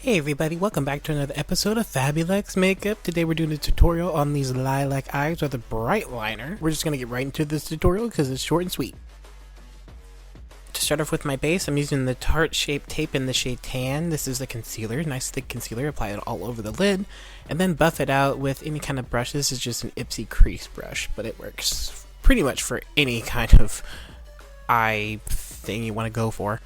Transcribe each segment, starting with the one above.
Hey everybody, welcome back to another episode of FabuLex Makeup. Today we're doing a tutorial on these lilac eyes with a bright liner. We're just going to get right into this tutorial because it's short and sweet. To start off with my base, I'm using the Tarte Shape Tape in the shade Tan. This is the concealer, nice thick concealer, apply it all over the lid, and then buff it out with any kind of brush. This is just an Ipsy Crease brush, but it works pretty much for any kind of eye thing you want to go for.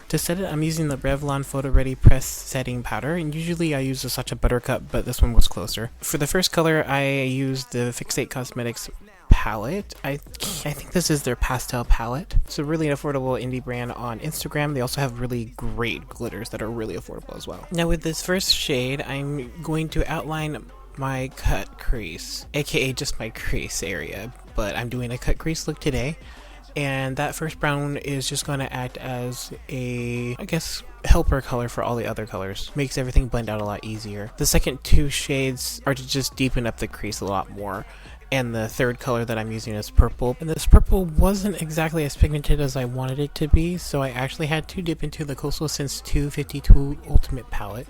To set it, I'm using the Revlon Photoready Press Setting Powder, and usually I use such a buttercup, but this one was closer. For the first color, I used the Fixate Cosmetics palette. I think this is their Pastel palette. It's a really affordable indie brand on Instagram. They also have really great glitters that are really affordable as well. Now with this first shade, I'm going to outline my cut crease, aka just my crease area, but I'm doing a cut crease look today. And that first brown is just going to act as a, I guess, helper color for all the other colors. Makes everything blend out a lot easier. The second two shades are to just deepen up the crease a lot more. And the third color that I'm using is purple. And this purple wasn't exactly as pigmented as I wanted it to be, so I actually had to dip into the Coastal Scents 252 Ultimate palette.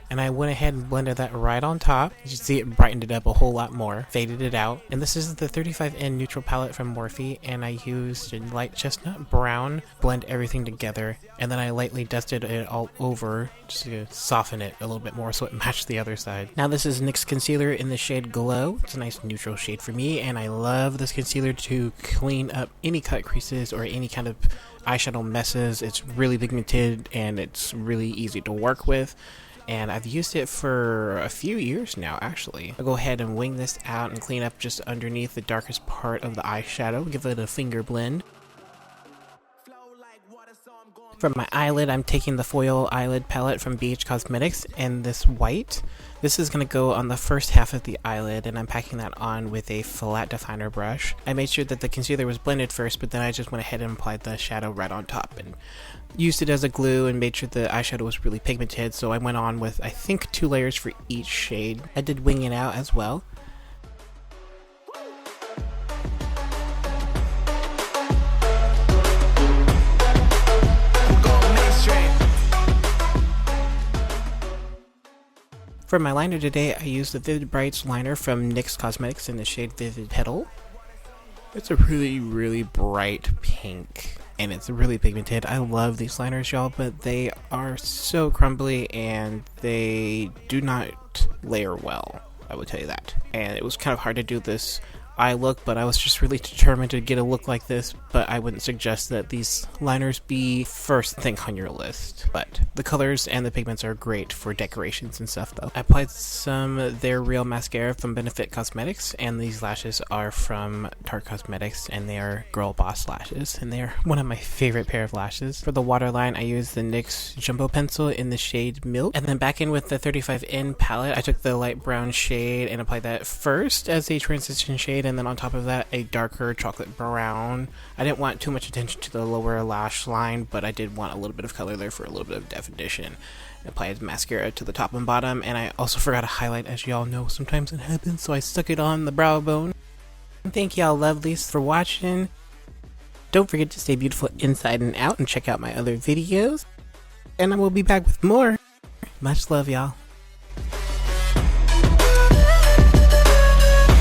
And I went ahead and blended that right on top. You can see it brightened it up a whole lot more, faded it out. And this is the 35N neutral palette from Morphe, and I used a light chestnut brown, blend everything together, and then I lightly dusted it all over just to soften it a little bit more so it matched the other side. Now this is NYX concealer in the shade Glow. It's a nice neutral shade for me, and I love this concealer to clean up any cut creases or any kind of eyeshadow messes. It's really pigmented and it's really easy to work with. And I've used it for a few years now, actually. I'll go ahead and wing this out and clean up just underneath the darkest part of the eyeshadow. Give it a finger blend. For my eyelid, I'm taking the Foil Eyelid Palette from NYX Cosmetics and this white. This is going to go on the first half of the eyelid, and I'm packing that on with a flat definer brush. I made sure that the concealer was blended first, but then I just went ahead and applied the shadow right on top and used it as a glue and made sure the eyeshadow was really pigmented, so I went on with, I think, 2 layers for each shade. I did wing it out as well. For my liner today, I used the Vivd Brights liner from NYX Cosmetics in the shade Vivd Petal. It's a really bright pink, and it's really pigmented. I love these liners, y'all, but they are so crumbly and they do not layer well, I would tell you that. And it was kind of hard to do this eye look, but I was just really determined to get a look like this, but I wouldn't suggest that these liners be first thing on your list. But the colors and the pigments are great for decorations and stuff though. I applied some They're Real mascara from Fixate Cosmetics, and these lashes are from Tarte Cosmetics, and they are Girl Boss lashes, and they are one of my favorite pair of lashes. For the waterline, I used the NYX Jumbo Pencil in the shade Milk, and then back in with the 35N palette, I took the light brown shade and applied that first as a transition shade, and then on top of that a darker chocolate brown. I didn't want too much attention to the lower lash line, but I did want a little bit of color there for a little bit of definition. I applied mascara to the top and bottom, and I also forgot to highlight, as y'all know sometimes it happens, so I stuck it on the brow bone. Thank y'all lovelies for watching. Don't forget to stay beautiful inside and out, and check out my other videos, and I will be back with more. Much love, y'all.